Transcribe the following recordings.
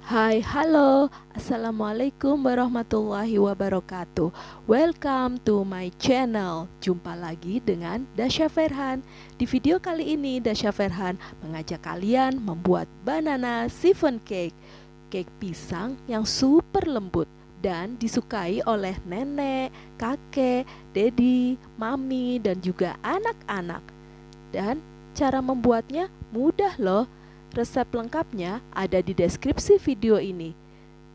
Hai, halo, assalamualaikum warahmatullahi wabarakatuh. Welcome to my channel. Jumpa lagi dengan Dasya Ferhan. Di video kali ini, Dasya Ferhan mengajak kalian membuat banana siphon cake, cake pisang yang super lembut dan disukai oleh nenek, kakek, dedi, mami, dan juga anak-anak. Dan cara membuatnya mudah loh. Resep lengkapnya ada di deskripsi video ini.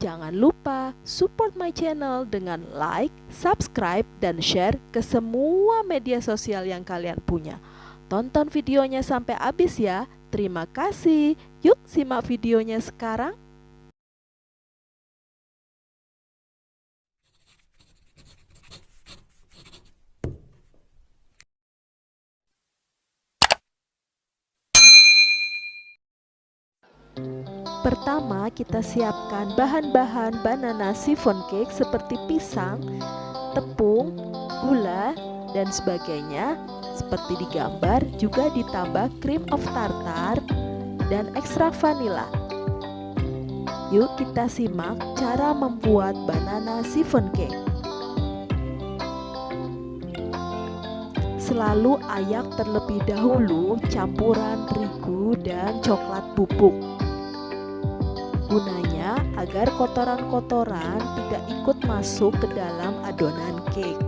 Jangan lupa support my channel dengan like, subscribe, dan share ke semua media sosial yang kalian punya. Tonton videonya sampai habis ya. Terima kasih. Yuk simak videonya sekarang. Pertama, kita siapkan bahan-bahan banana siphon cake seperti pisang, tepung, gula, dan sebagainya. Seperti di gambar, juga ditambah cream of tartar dan ekstrak vanila. Yuk kita simak cara membuat banana siphon cake. Selalu ayak terlebih dahulu campuran terigu dan coklat bubuk. Gunanya agar kotoran-kotoran tidak ikut masuk ke dalam adonan cake.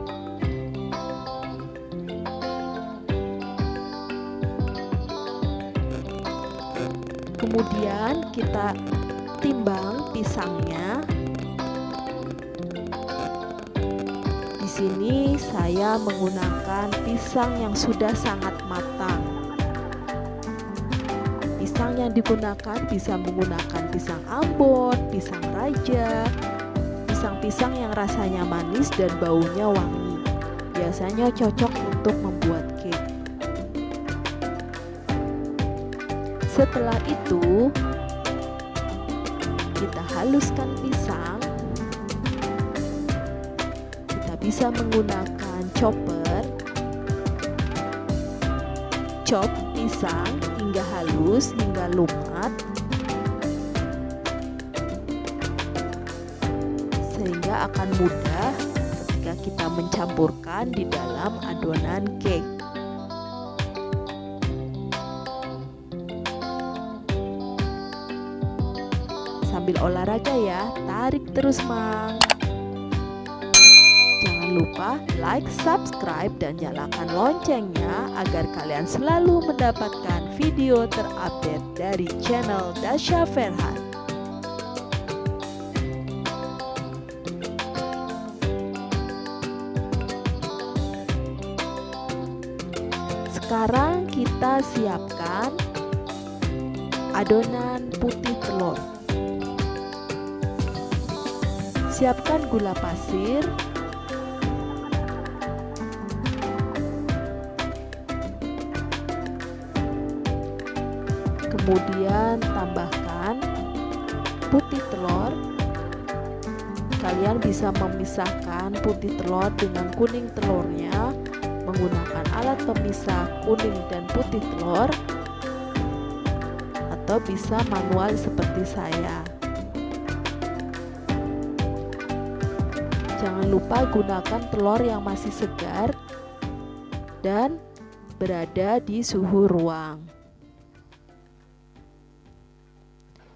Kemudian kita timbang pisangnya. Di sini saya menggunakan pisang yang sudah sangat matang. Pisang yang digunakan bisa menggunakan pisang Ambon, pisang raja, pisang-pisang yang rasanya manis dan baunya wangi. Biasanya cocok untuk membuat cake. Setelah itu, kita haluskan pisang. Kita bisa menggunakan chopper. Chop pisang hingga halus, hingga lumat, sehingga akan mudah ketika kita mencampurkan di dalam adonan cake. Sambil olahraga ya, tarik terus mang. Jangan lupa like, subscribe, dan nyalakan loncengnya agar kalian selalu mendapatkan video terupdate dari channel Dasya Ferhan. Sekarang kita siapkan adonan putih telur. Siapkan gula pasir, kemudian tambahkan putih telur. Kalian bisa memisahkan putih telur dengan kuning telurnya menggunakan alat pemisah kuning dan putih telur, atau bisa manual seperti saya. Jangan lupa gunakan telur yang masih segar dan berada di suhu ruang.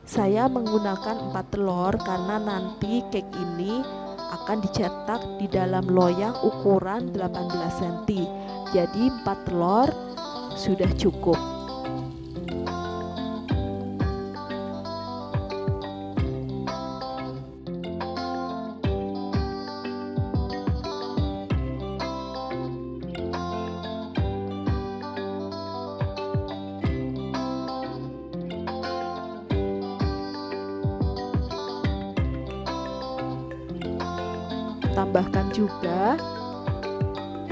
Saya menggunakan 4 telur karena nanti cake ini akan dicetak di dalam loyang ukuran 18 cm. Jadi 4 telur sudah cukup. Tambahkan juga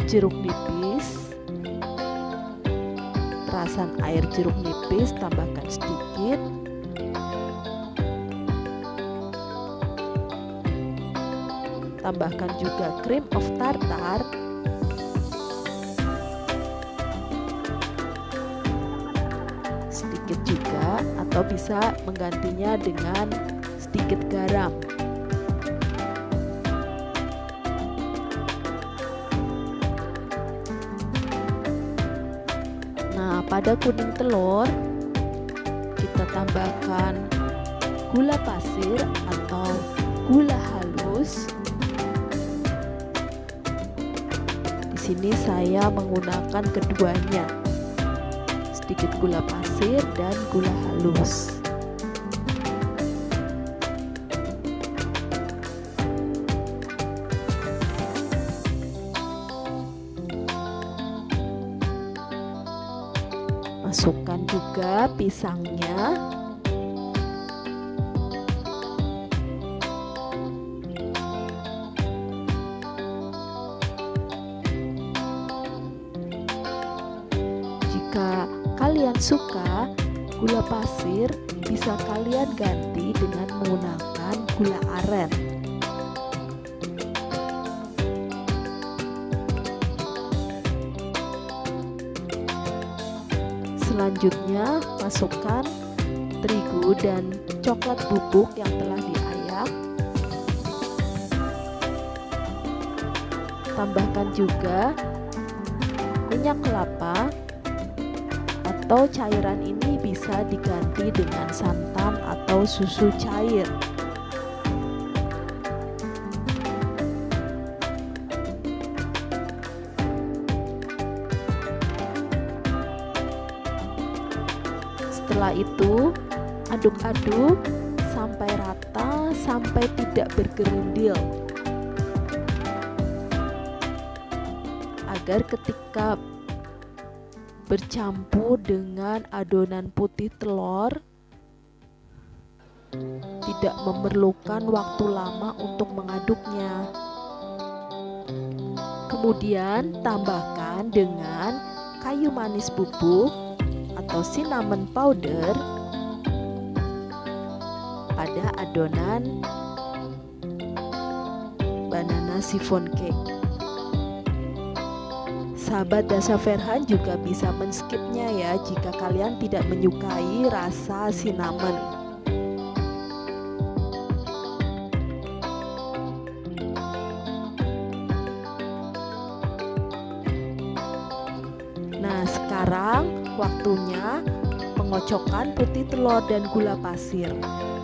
jeruk nipis. Perasan air jeruk nipis tambahkan sedikit. Tambahkan juga cream of tartar. Sedikit juga, atau bisa menggantinya dengan sedikit garam. Nah, pada kuning telur kita tambahkan gula pasir atau gula halus. Di sini saya menggunakan keduanya, sedikit gula pasir dan gula halus. Masukkan juga pisangnya. Jika kalian suka gula pasir, bisa kalian ganti dengan menggunakan gula aren. Selanjutnya, masukkan terigu dan coklat bubuk yang telah diayak. Tambahkan juga minyak kelapa, atau cairan ini bisa diganti dengan santan atau susu cair. Setelah itu, aduk-aduk sampai rata, sampai tidak bergerindil, agar ketika bercampur dengan adonan putih telur tidak memerlukan waktu lama untuk mengaduknya. Kemudian tambahkan dengan kayu manis bubuk atau cinnamon powder pada adonan banana chiffon cake. Sahabat Dasha Ferhan juga bisa men-skipnya ya jika kalian tidak menyukai rasa cinnamon. Nah, sekarang waktunya pengocokkan putih telur dan gula pasir.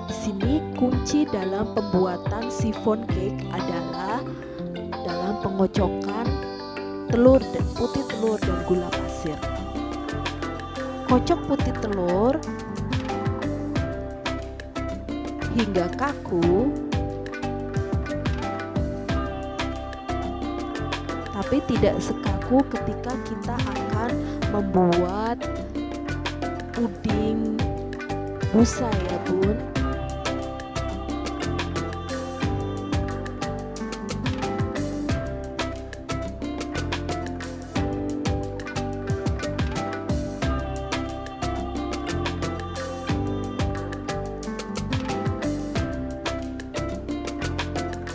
Di sini kunci dalam pembuatan chiffon cake adalah dalam pengocokan putih telur dan gula pasir. Kocok putih telur hingga kaku, tapi tidak sekaku ketika kita akan membuat puding busa ya bun.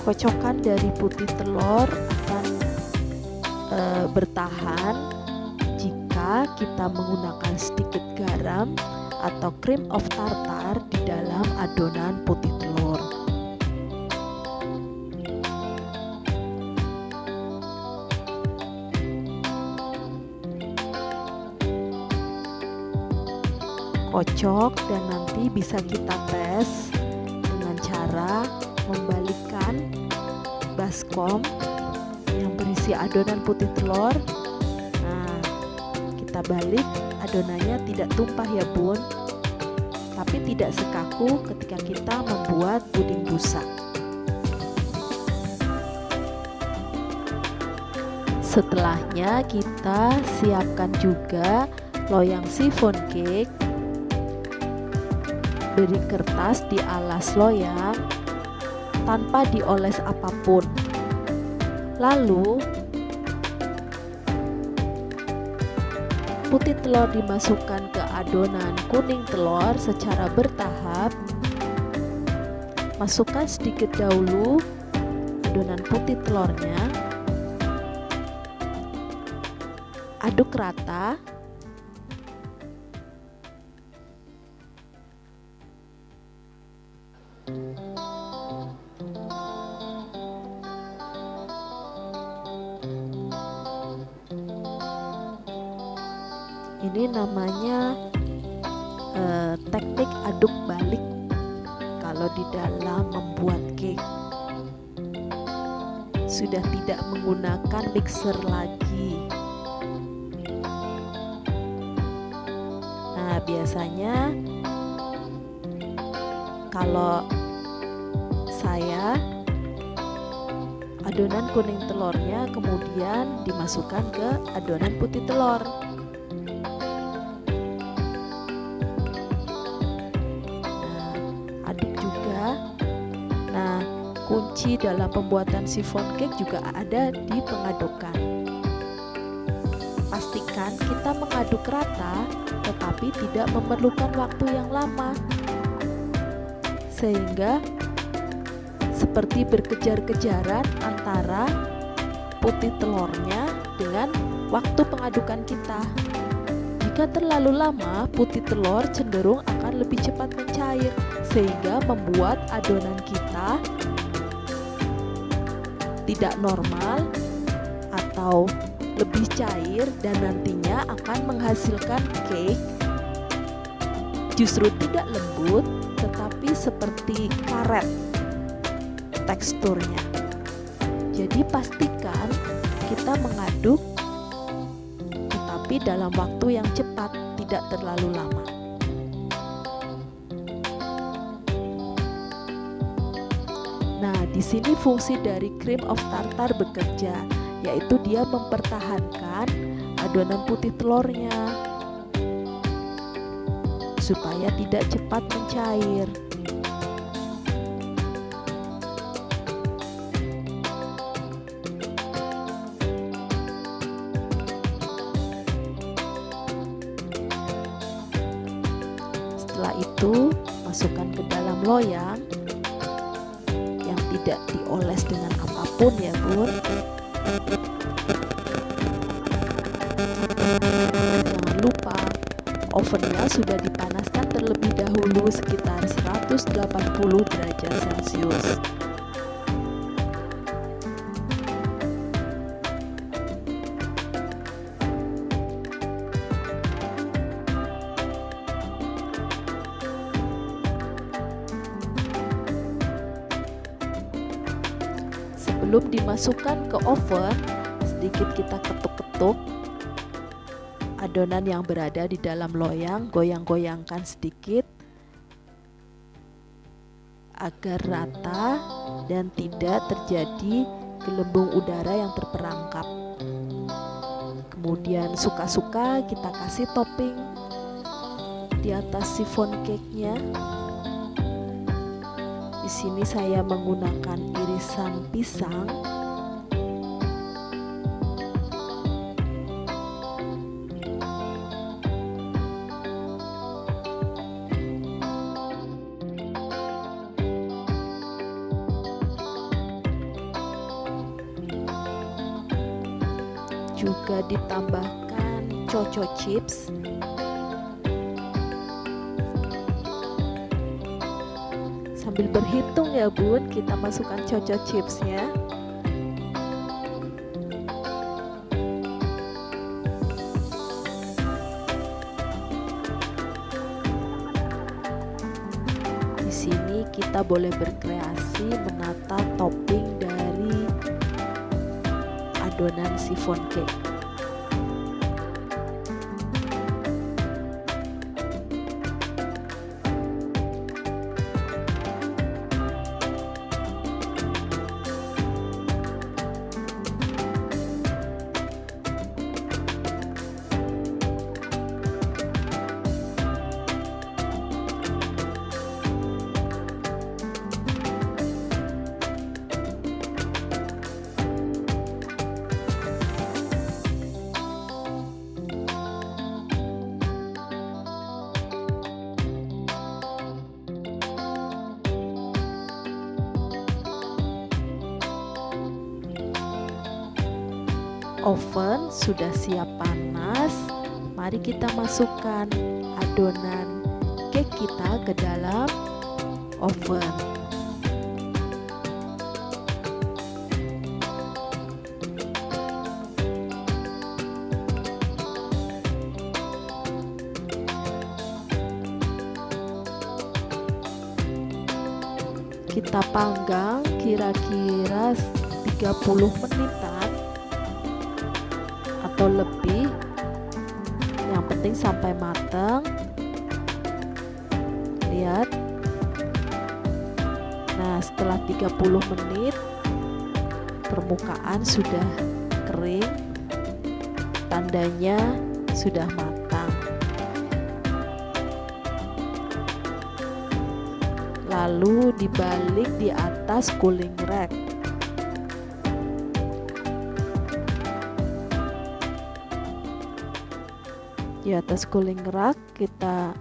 Kocokan dari putih telur akan bertahan jika kita menggunakan sedikit garam atau cream of tartar di dalam adonan putih telur. Kocok dan nanti bisa kita tes dengan cara membalikkan baskom yang berisi adonan putih telur. Nah, kita balik, adonannya tidak tumpah ya bun, tapi tidak sekaku ketika kita membuat puding busa. Setelahnya kita siapkan juga loyang chiffon cake. Beri kertas di alas loyang tanpa dioles apapun. Lalu putih telur dimasukkan ke adonan kuning telur secara bertahap. Masukkan sedikit dahulu adonan putih telurnya. Aduk rata. Ini namanya teknik aduk balik kalau di dalam membuat cake. Sudah tidak menggunakan mixer lagi. Nah, biasanya kalau saya adonan kuning telurnya kemudian dimasukkan ke adonan putih telur. Aduk juga. Nah, kunci dalam pembuatan chiffon cake juga ada di pengadukan. Pastikan kita mengaduk rata, tetapi tidak memerlukan waktu yang lama, sehingga seperti berkejar-kejaran antara putih telurnya dengan waktu pengadukan kita. Jika terlalu lama, putih telur cenderung akan lebih cepat mencair, sehingga membuat adonan kita tidak normal atau lebih cair, dan nantinya akan menghasilkan cake justru tidak lembut tetapi seperti karet teksturnya. Jadi pastikan kita mengaduk tetapi dalam waktu yang cepat, tidak terlalu lama. Nah, di sini fungsi dari cream of tartar bekerja, yaitu dia mempertahankan adonan putih telurnya supaya tidak cepat mencair. Setelah itu, masukkan ke dalam loyang yang tidak dioles dengan apapun ya bun. Jangan lupa ovennya sudah dipanaskan terlebih dahulu sekitar 180 derajat Celcius. Sebelum dimasukkan ke oven, sedikit kita ketuk-ketuk adonan yang berada di dalam loyang, goyang-goyangkan sedikit agar rata dan tidak terjadi gelembung udara yang terperangkap. Kemudian suka-suka kita kasih topping di atas chiffon cake-nya. Di sini saya menggunakan irisan pisang. Juga ditambahkan choco chips. Sambil berhitung ya bun, kita masukkan choco chipsnya. Di sini kita boleh berkreasi menata topping dari adonan chiffon cake. Oven sudah siap panas. Mari kita masukkan adonan cake kita ke dalam oven. kita panggang kira-kira 30 menitan atau lebih, yang penting sampai matang. Lihat. Nah, setelah 30 menit permukaan sudah kering, tandanya sudah matang. Lalu dibalik di atas cooling rack. Di atas cooling rack kita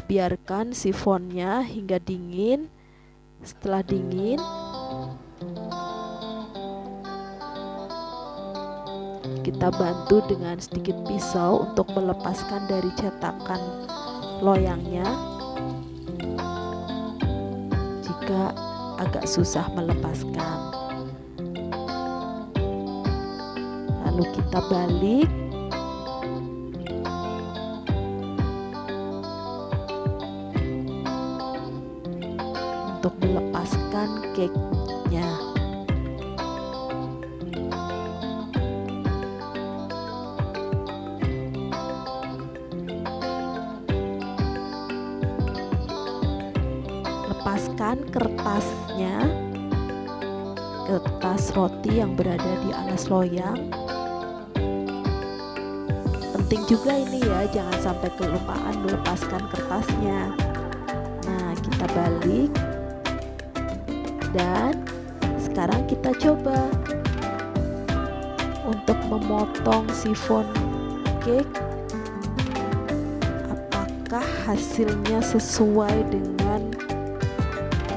biarkan sifonnya hingga dingin. Setelah dingin, kita bantu dengan sedikit pisau untuk melepaskan dari cetakan loyangnya jika agak susah melepaskan. Lalu kita balik. Untuk melepaskan cake-nya. Lepaskan kertasnya, kertas roti yang berada di alas loyang. Penting juga ini ya, jangan sampai kelupaan melepaskan kertasnya. Nah, kita balik. Dan sekarang kita coba untuk memotong sifon cake. Apakah hasilnya sesuai dengan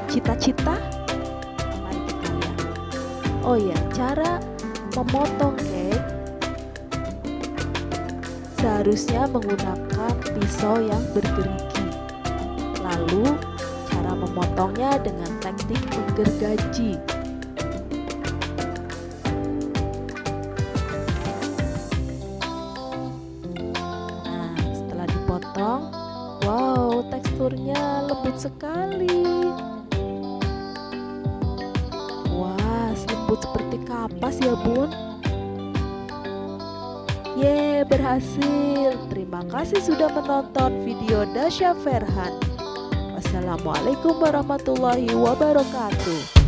cita-cita? Mari kita lihat. Oh ya, cara memotong cake seharusnya menggunakan pisau yang bergerigi. Lalu cara memotongnya dengan teknik menggergaji. Nah, setelah dipotong, wow, teksturnya lembut sekali. Wah, lembut seperti kapas ya, Bun. Yeay, berhasil. Terima kasih sudah menonton video Dasya Ferhan. Wassalamualaikum warahmatullahi wabarakatuh.